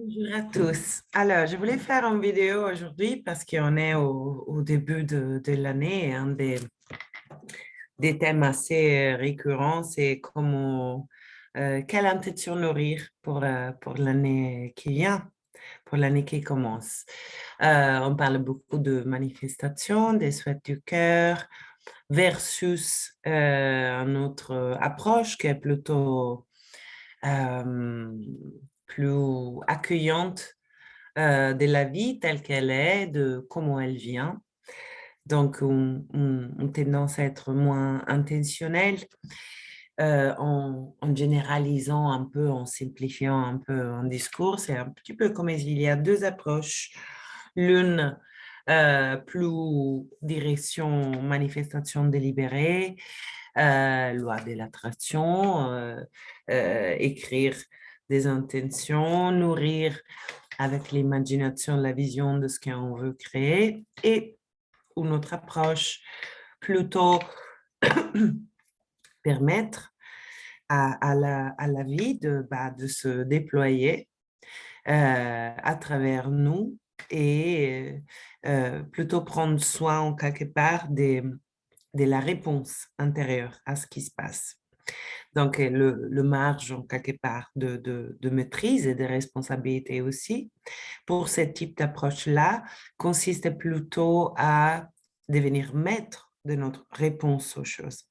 Bonjour à tous. Alors, je voulais faire une vidéo aujourd'hui parce qu'on est au début de l'année. Un des thèmes assez récurrents, c'est quelle intention nourrir pour l'année qui vient, pour l'année qui commence. On parle beaucoup de manifestations, des souhaits du cœur versus une autre approche qui est plutôt euh, plus accueillante de la vie telle qu'elle est, de comment elle vient. Donc, une tendance à être moins intentionnelle en généralisant un peu, en simplifiant un peu un discours. C'est un petit peu comme il y a deux approches. L'une plus direction manifestation délibérée, loi de l'attraction, écrire des intentions, nourrir avec l'imagination, la vision de ce qu'on veut créer, et une autre approche plutôt permettre à la vie de se déployer à travers nous et plutôt prendre soin en quelque part de la réponse intérieure à ce qui se passe. Donc, le marge en quelque part de maîtrise et de responsabilité aussi pour ce type d'approche-là consiste plutôt à devenir maître de notre réponse aux choses.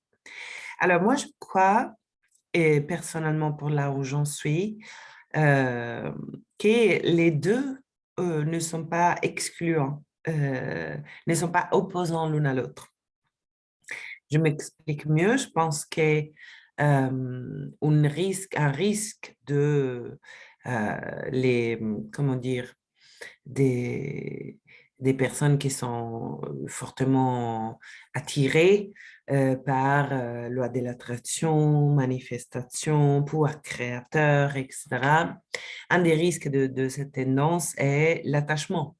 Alors, moi, je crois, et personnellement pour là où j'en suis, euh, que les deux ne sont pas excluants, ne sont pas opposants l'un à l'autre. Je m'explique mieux. Je pense que un risque de comment dire, des, des personnes qui sont fortement attirées par loi de l'attraction, manifestation, pouvoir créateur, etc. Un des risques de cette tendance est l'attachement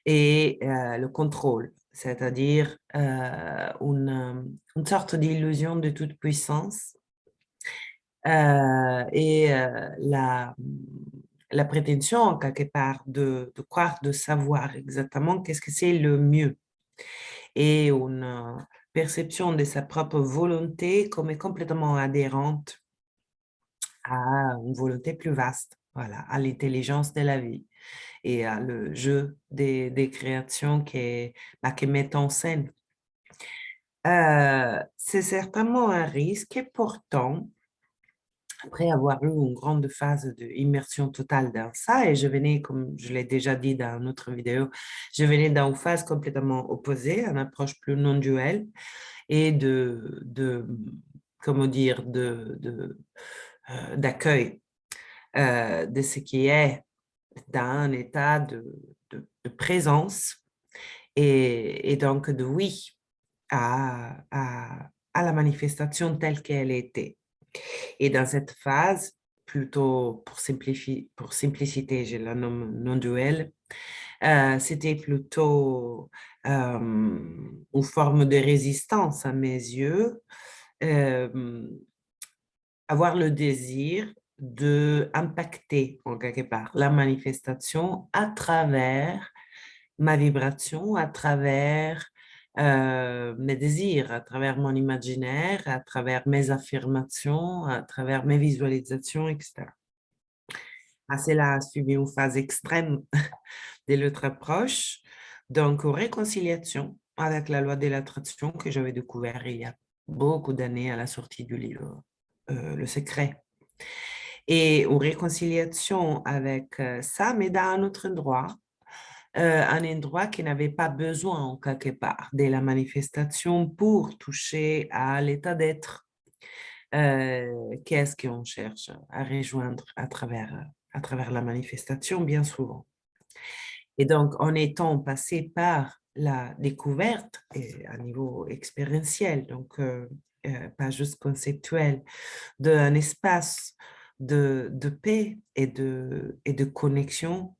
et le contrôle, c'est-à-dire une sorte d'illusion de toute puissance et la prétention, quelque part, de croire, de savoir exactement qu'est-ce que c'est le mieux et une perception de sa propre volonté comme est complètement adhérente à une volonté plus vaste, voilà, à l'intelligence de la vie et à le jeu des créations qui mettent en scène. C'est certainement un risque et pourtant, après avoir eu une grande phase d'immersion totale dans ça, et je venais, comme je l'ai déjà dit dans une autre vidéo, je venais d'une phase complètement opposée, une approche plus non-duelle et comment dire, d'accueil de ce qui est dans un état de présence et donc de oui à la manifestation telle qu'elle était. Et dans cette phase, plutôt pour simplicité, je la nomme non-duel, c'était plutôt une forme de résistance à mes yeux, euh, avoir le désir de impacter en quelque part la manifestation à travers ma vibration, à travers mes désirs, à travers mon imaginaire, à travers mes affirmations, à travers mes visualisations, etc. À cela a suivi une phase extrême de l'autre approche, donc aux réconciliations avec la loi de l'attraction que j'avais découvert il y a beaucoup d'années à la sortie du livre Le Secret. Et aux réconciliations avec ça, mais dans un autre endroit, un endroit qui n'avait pas besoin, en quelque part, de la manifestation pour toucher à l'état d'être. Qu'est-ce qu'on cherche à rejoindre à travers la manifestation, bien souvent. Et donc, en étant passé par la découverte et à niveau expérientiel, donc pas juste conceptuel, d'un espace de paix et de connexion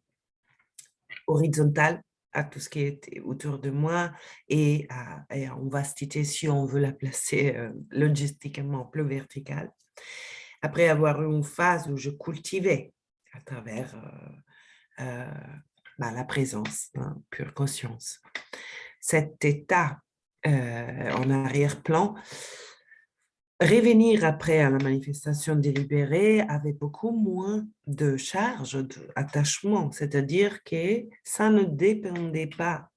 horizontale à tout ce qui est autour de moi et en vastité, si on veut la placer logistiquement plus verticale. Après avoir eu une phase où je cultivais à travers la présence, hein, pure conscience. Cet état en arrière-plan, revenir après à la manifestation délibérée avait beaucoup moins de charge, d'attachement, c'est-à-dire que ça ne dépendait pas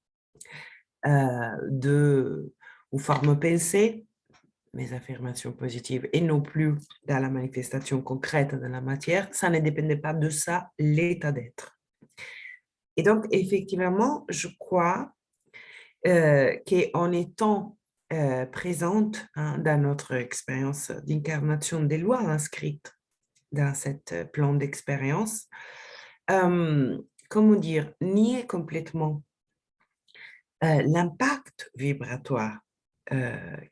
de ou forme pensée, mes affirmations positives, et non plus dans la manifestation concrète de la matière, ça ne dépendait pas de ça, l'état d'être. Et donc, effectivement, je crois qu'en étant présente, hein, dans notre expérience d'incarnation des lois inscrites dans cette plan d'expérience, comment dire, nier complètement l'impact vibratoire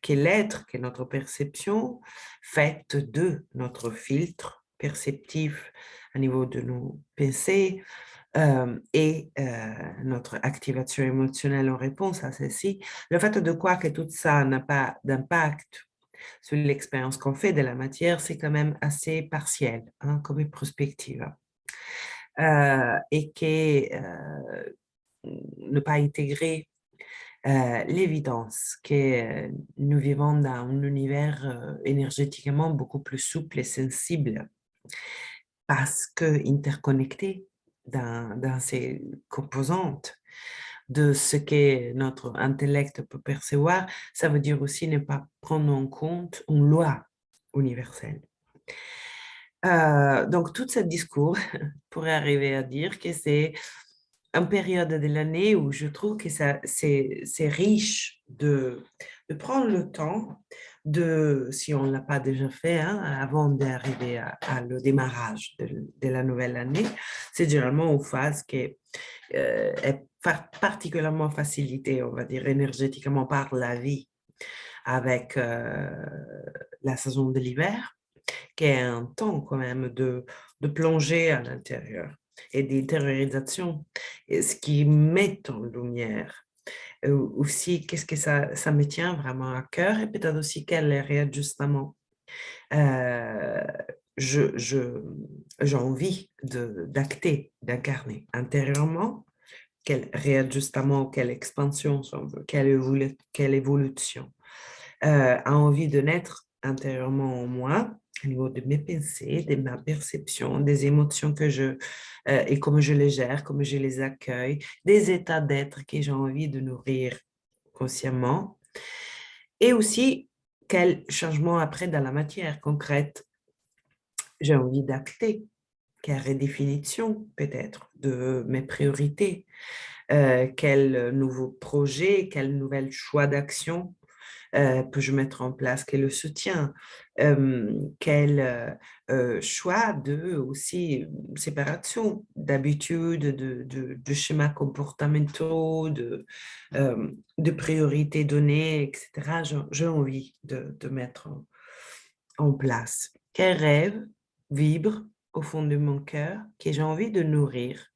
qu'est l'être, qu'est notre perception, faite de notre filtre perceptif à niveau de nos pensées et notre activation émotionnelle en réponse à ceci. Le fait de croire que tout ça n'a pas d'impact sur l'expérience qu'on fait de la matière, c'est quand même assez partiel, hein, comme prospective. Et que ne pas intégrer l'évidence que nous vivons dans un univers énergétiquement beaucoup plus souple et sensible parce que interconnecté dans ces composantes de ce que notre intellect peut percevoir, ça veut dire aussi ne pas prendre en compte une loi universelle. Donc, tout ce discours pourrait arriver à dire que c'est une période de l'année où je trouve que c'est riche de prendre le temps si on ne l'a pas déjà fait, hein, avant d'arriver à le démarrage de la nouvelle année, c'est généralement une phase qui est particulièrement facilitée, on va dire, énergétiquement par la vie avec la saison de l'hiver, qui est un temps quand même de plonger à l'intérieur et d'intériorisation, et ce qui met en lumière aussi qu'est-ce que ça me tient vraiment à cœur et peut-être aussi quel réajustement euh, j'ai envie d'acter, d'incarner intérieurement, quel réajustement, quelle expansion, si on veut, quelle évolution a envie de naître intérieurement en moi, au niveau de mes pensées, de ma perception, des émotions et comment je les gère, comment je les accueille, des états d'être que j'ai envie de nourrir consciemment, et aussi quel changement après dans la matière concrète j'ai envie d'acter, quelle redéfinition peut-être de mes priorités, quel nouveau projet, quel nouvel choix d'action peux-je mettre en place, quel le soutien, quel choix de aussi séparation d'habitudes, de schémas comportementaux, de priorités données, etc. J'ai envie de mettre en place. Quel rêve vibre au fond de mon cœur que j'ai envie de nourrir,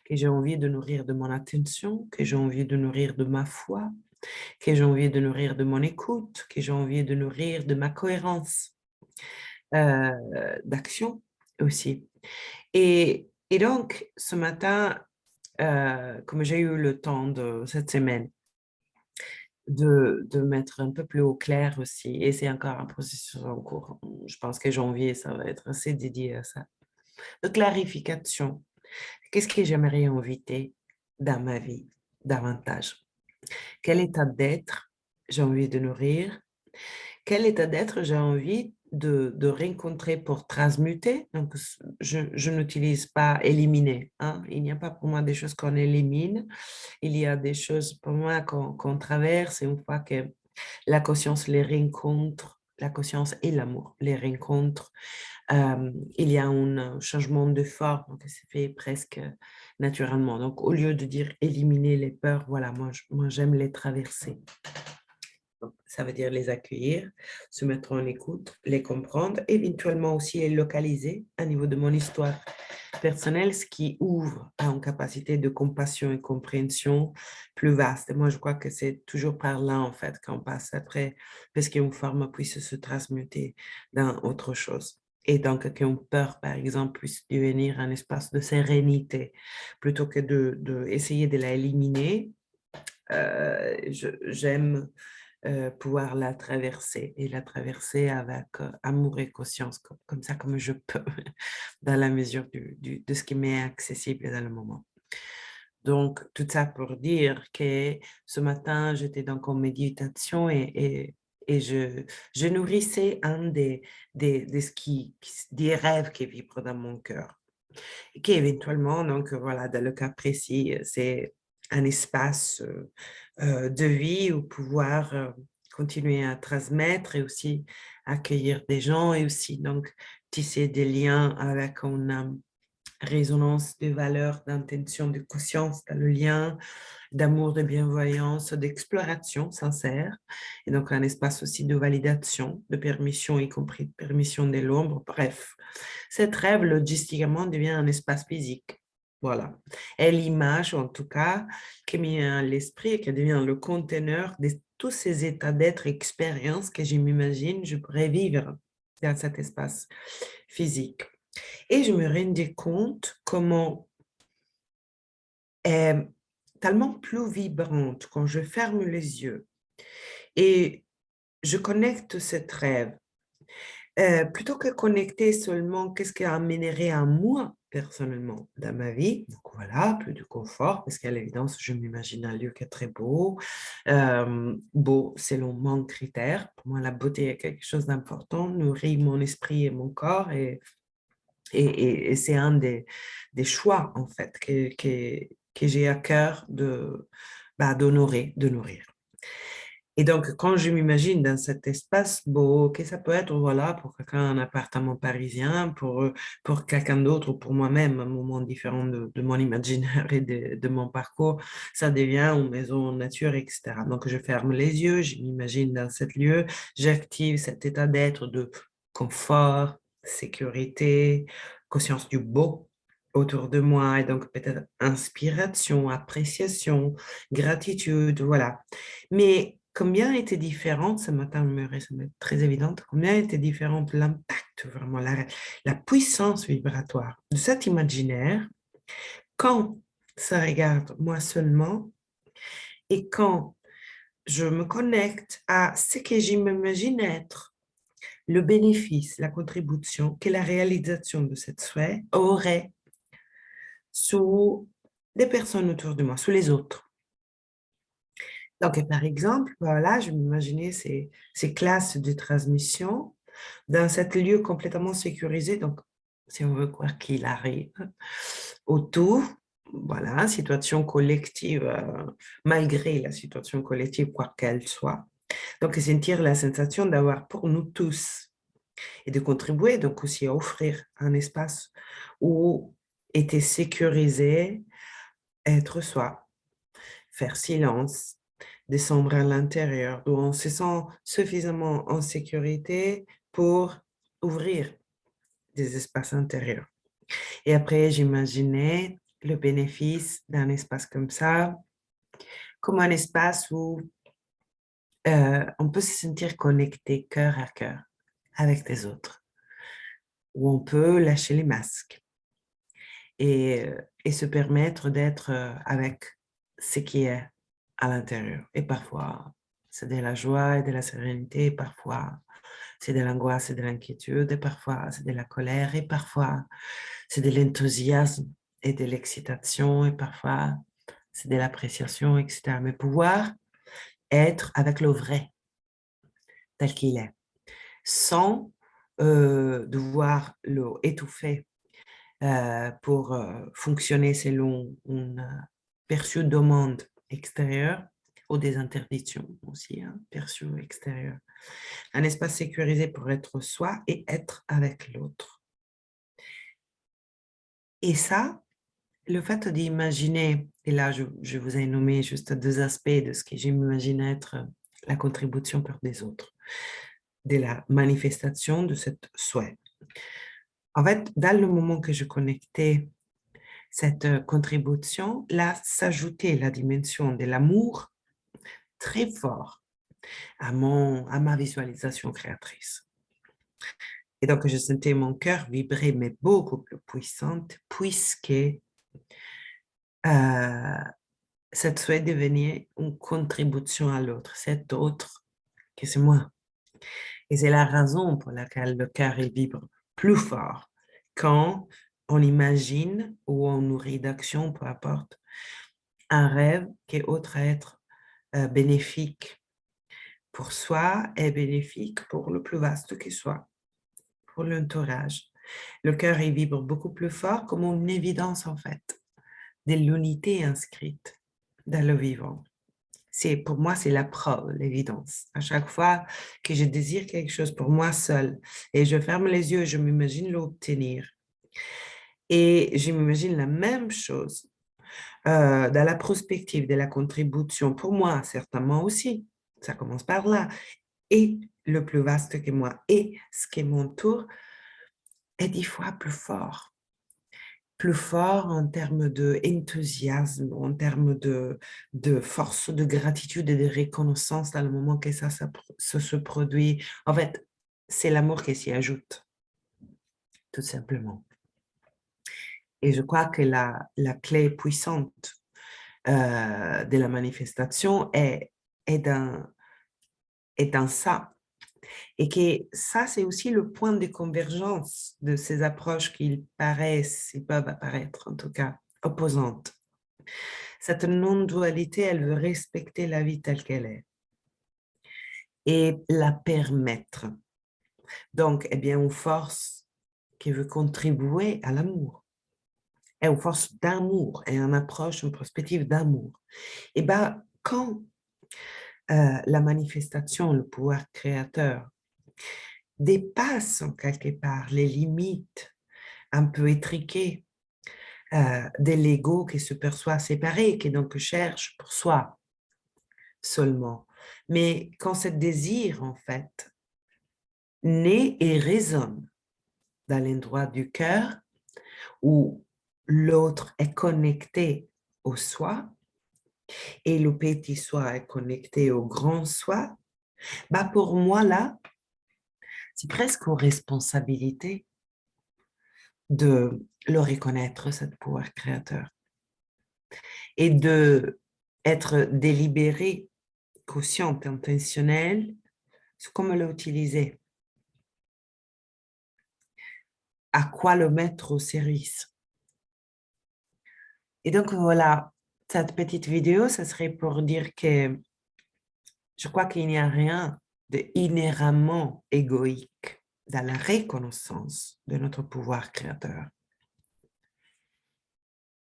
que j'ai envie de nourrir de mon attention, que j'ai envie de nourrir de ma foi, que j'ai envie de nourrir de mon écoute, que j'ai envie de nourrir de ma cohérence d'action aussi. Et donc, ce matin, comme j'ai eu le temps de cette semaine de mettre un peu plus au clair aussi, et c'est encore un processus en cours, je pense que janvier, ça va être assez dédié à ça, de clarification. Qu'est-ce que j'aimerais inviter dans ma vie davantage? Quel état d'être j'ai envie de nourrir? Quel état d'être j'ai envie de rencontrer pour transmuter? Donc, je n'utilise pas éliminer, hein. Il n'y a pas pour moi des choses qu'on élimine. Il y a des choses pour moi qu'on traverse et une fois que la conscience les rencontre, la conscience et l'amour les rencontrent, il y a un changement de forme, donc c'est fait presque naturellement. Donc, au lieu de dire éliminer les peurs, voilà, moi j'aime les traverser. Donc, ça veut dire les accueillir, se mettre en écoute, les comprendre, éventuellement aussi les localiser à niveau de mon histoire personnelle, ce qui ouvre à une capacité de compassion et compréhension plus vaste. Et moi, je crois que c'est toujours par là, en fait, qu'on passe après, parce qu'une forme puisse se transmuter dans autre chose. et donc qui ont peur, par exemple, puisse devenir un espace de sérénité plutôt que essayer de la éliminer. J'aime pouvoir la traverser et la traverser avec amour et conscience, comme ça, comme je peux, dans la mesure de ce qui m'est accessible dans le moment. Donc, tout ça pour dire que ce matin, j'étais donc en méditation et je nourrissais un des rêves qui vibrent dans mon cœur. Et qui éventuellement, donc voilà, dans le cas précis, c'est un espace de vie où pouvoir continuer à transmettre et aussi accueillir des gens et aussi donc tisser des liens avec une résonance de valeurs, d'intention, de conscience dans le lien, d'amour, de bienveillance, d'exploration sincère. Et donc, un espace aussi de validation, de permission, y compris de permission de l'ombre. Bref, cette rêve, logistiquement, devient un espace physique. Voilà. Et l'image, en tout cas, qui met à l'esprit et qui devient le conteneur de tous ces états d'être, expériences que je m'imagine, je pourrais vivre dans cet espace physique. Et je me rendais compte comment est tellement plus vibrante quand je ferme les yeux et je connecte cette rêve. Plutôt que connecter seulement qu'est-ce qui amènerait à moi personnellement dans ma vie. Donc voilà, plus de confort, parce qu'à l'évidence, je m'imagine un lieu qui est très beau, beau selon mon critère. Pour moi, la beauté est quelque chose d'important, nourrit mon esprit et mon corps et c'est un des choix, en fait, que j'ai à cœur d'honorer, de nourrir. Et donc, quand je m'imagine dans cet espace beau, que ça peut être, voilà, pour quelqu'un, un appartement parisien, pour quelqu'un d'autre ou pour moi-même, un moment différent de mon imaginaire et de mon parcours, ça devient une maison en nature, etc. Donc, je ferme les yeux, je m'imagine dans cet lieu, j'active cet état d'être de confort, sécurité, conscience du beau autour de moi, et donc peut-être inspiration, appréciation, gratitude, voilà. Mais combien était différente, ce matin me semble très évidente, combien était différente l'impact, vraiment, la puissance vibratoire de cet imaginaire quand ça regarde moi seulement et quand je me connecte à ce que j'imagine être le bénéfice, la contribution que la réalisation de cette souhait aurait sur des personnes autour de moi, sur les autres. Donc, par exemple, voilà, je m'imaginais ces classes de transmission dans cet lieu complètement sécurisé. Donc, si on veut croire qu'il arrive autour, voilà, situation collective, malgré la situation collective, quoi qu'elle soit. Donc, sentir la sensation d'avoir pour nous tous et de contribuer, donc aussi à offrir un espace où était sécurisé, être soi, faire silence, descendre à l'intérieur, où on se sent suffisamment en sécurité pour ouvrir des espaces intérieurs. Et après, j'imaginais le bénéfice d'un espace comme ça, comme un espace où on peut se sentir connecté cœur à cœur avec des autres, où on peut lâcher les masques et se permettre d'être avec ce qui est à l'intérieur. Et parfois, c'est de la joie et de la sérénité, et parfois, c'est de l'angoisse et de l'inquiétude, et parfois, c'est de la colère, et parfois, c'est de l'enthousiasme et de l'excitation, et parfois, c'est de l'appréciation, etc. Mais pouvoir être avec le vrai, tel qu'il est, sans devoir le étouffer pour fonctionner selon une perçue demande extérieure ou des interdictions aussi, hein, perçues extérieures. Un espace sécurisé pour être soi et être avec l'autre. Et ça, le fait d'imaginer, et là je vous ai nommé juste deux aspects de ce que j'imagine être la contribution par des autres, de la manifestation de cette souhait. En fait, dans le moment que je connectais cette contribution, là s'ajoutait la dimension de l'amour très fort à ma visualisation créatrice. Et donc, je sentais mon cœur vibrer, mais beaucoup plus puissante, puisque cette souhait devenait une contribution à l'autre, cet autre que c'est moi. Et c'est la raison pour laquelle le cœur il vibre plus fort quand on imagine ou on nourrit d'action, peu importe, un rêve qui est autre à être bénéfique pour soi et bénéfique pour le plus vaste qui soit, pour l'entourage. Le cœur il vibre beaucoup plus fort comme une évidence en fait, de l'unité inscrite dans le vivant. Pour moi, c'est la preuve, l'évidence. À chaque fois que je désire quelque chose pour moi seul et je ferme les yeux et je m'imagine l'obtenir. Et je m'imagine la même chose dans la prospective de la contribution pour moi, certainement aussi. Ça commence par là. Et le plus vaste que moi et ce qui m'entoure est 10 fois plus fort en termes d'enthousiasme, en termes de force, de gratitude et de reconnaissance dans le moment que ça se produit. En fait, c'est l'amour qui s'y ajoute, tout simplement. Et je crois que la clé puissante de la manifestation est dans ça. Et que ça, c'est aussi le point de convergence de ces approches qui ils peuvent apparaître en tout cas, opposantes. Cette non-dualité, elle veut respecter la vie telle qu'elle est et la permettre. Donc, eh bien, une force qui veut contribuer à l'amour, et une force d'amour, et une approche, une perspective d'amour. Et bien, quand la manifestation, le pouvoir créateur, dépasse en quelque part les limites un peu étriquées de l'ego qui se perçoit séparé, et qui donc cherche pour soi seulement. Mais quand ce désir, en fait, naît et résonne dans l'endroit du cœur où l'autre est connecté au soi et le petit soi est connecté au grand soi, bah pour moi, là, c'est presque une responsabilité de le reconnaître, ce pouvoir créateur, et de être délibéré, consciente, intentionnelle, sur comment l'utiliser, à quoi le mettre au service. Et donc, voilà, cette petite vidéo, ce serait pour dire que je crois qu'il n'y a rien d'inhéremment égoïque dans la reconnaissance de notre pouvoir créateur.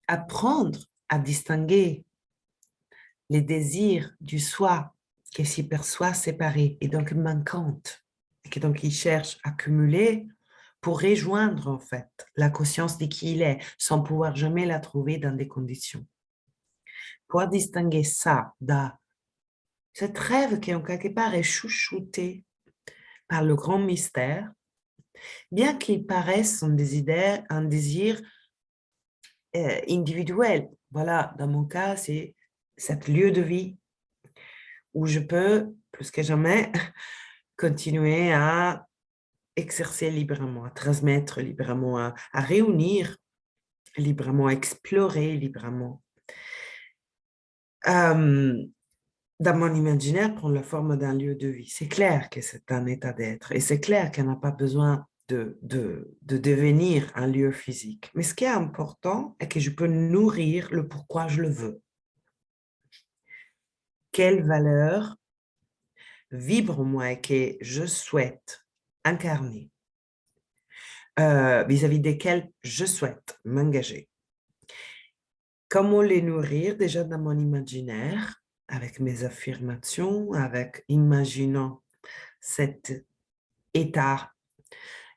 Apprendre à distinguer les désirs du soi qui s'y perçoit séparé et donc manquante, et qui donc il cherche à cumuler pour rejoindre en fait la conscience de qui il est, sans pouvoir jamais la trouver dans des conditions. Pour distinguer ça de cette rêve qui en quelque part est chouchouté par le grand mystère, bien qu'il paraisse un désir individuel. Voilà, dans mon cas, c'est cet lieu de vie où je peux, plus que jamais, continuer à exercer librement, à transmettre librement, à réunir librement, à explorer librement. Dans mon imaginaire, prendre la forme d'un lieu de vie. C'est clair que c'est un état d'être et c'est clair qu'elle n'a pas besoin de devenir un lieu physique. Mais ce qui est important est que je peux nourrir le pourquoi je le veux. Quelle valeur vibre en moi et que je souhaite incarner, vis-à-vis desquelles je souhaite m'engager. Comment les nourrir déjà dans mon imaginaire, avec mes affirmations, avec imaginant cet état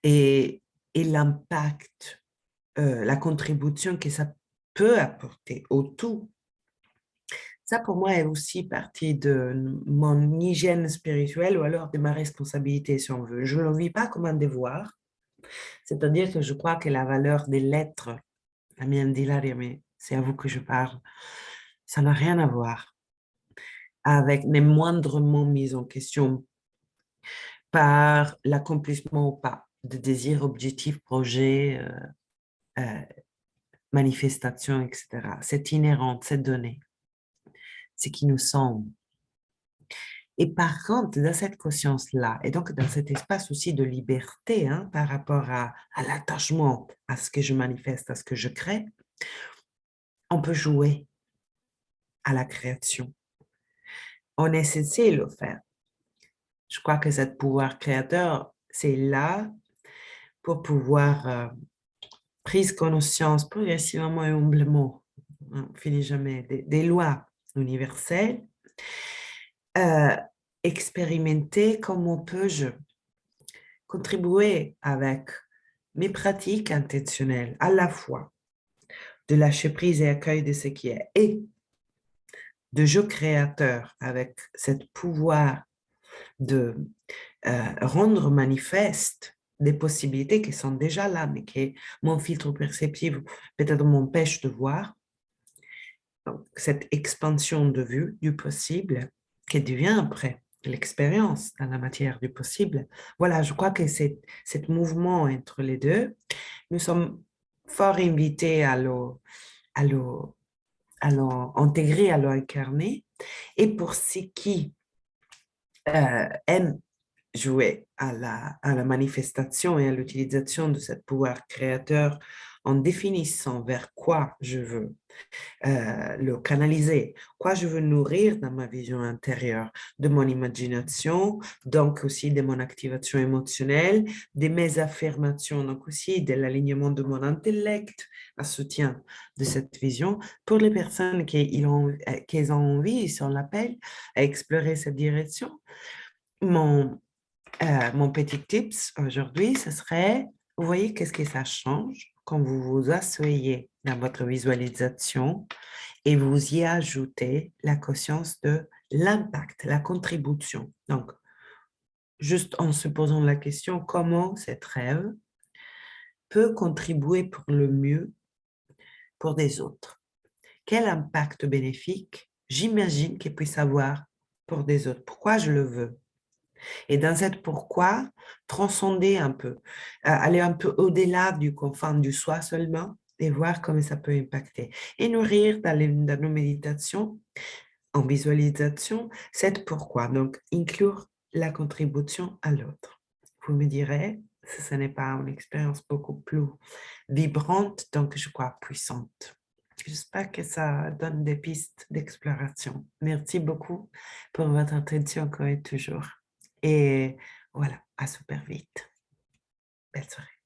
et l'impact, la contribution que ça peut apporter au tout. Ça, pour moi, est aussi partie de mon hygiène spirituelle ou alors de ma responsabilité, si on veut. Je ne le vis pas comme un devoir, c'est-à-dire que je crois que la valeur de l'être, la mienne dit là, mais c'est à vous que je parle, ça n'a rien à voir avec n'est moindrement mise en question par l'accomplissement ou pas de désir, objectif, projet, manifestation, etc. C'est inhérent, c'est donné, c'est qui nous sommes. Et par contre, dans cette conscience-là, et donc dans cet espace aussi de liberté hein, par rapport à l'attachement, à ce que je manifeste, à ce que je crée, on peut jouer à la création. On est censé le faire. Je crois que ce pouvoir créateur, c'est là pour pouvoir prise conscience progressivement et humblement, on ne finit jamais, des lois universelles, euh, expérimenter comment peux-je contribuer avec mes pratiques intentionnelles à la fois de lâcher prise et accueil de ce qui est et de jeu créateur avec ce pouvoir de rendre manifeste des possibilités qui sont déjà là, mais que mon filtre perceptif peut-être m'empêche de voir. Donc, cette expansion de vue du possible qui devient après l'expérience dans la matière du possible. Voilà, je crois que c'est ce mouvement entre les deux. Nous sommes fort invités à l'intégrer, à l'incarner. Et pour ceux qui aiment jouer à la manifestation et à l'utilisation de ce pouvoir créateur en définissant vers quoi je veux le canaliser, quoi je veux nourrir dans ma vision intérieure, de mon imagination, donc aussi de mon activation émotionnelle, de mes affirmations, donc aussi de l'alignement de mon intellect à soutien de cette vision. Pour les personnes qui ont envie, ils sont l'appel à explorer cette direction. Mon petit tips aujourd'hui, ce serait, vous voyez qu'est-ce que ça change quand vous vous asseyez dans votre visualisation et vous y ajoutez la conscience de l'impact, la contribution. Donc, juste en se posant la question, comment cette rêve peut contribuer pour le mieux pour des autres? Quel impact bénéfique j'imagine qu'il puisse avoir pour des autres? Pourquoi je le veux? Et dans cette pourquoi, transcender un peu, aller un peu au-delà du confin du soi seulement et voir comment ça peut impacter. Et nourrir dans nos méditations, en visualisation, c'est pourquoi. Donc, inclure la contribution à l'autre. Vous me direz, si ce n'est pas une expérience beaucoup plus vibrante, donc je crois puissante. J'espère que ça donne des pistes d'exploration. Merci beaucoup pour votre attention, comme toujours. Et voilà, à super vite. Belle soirée.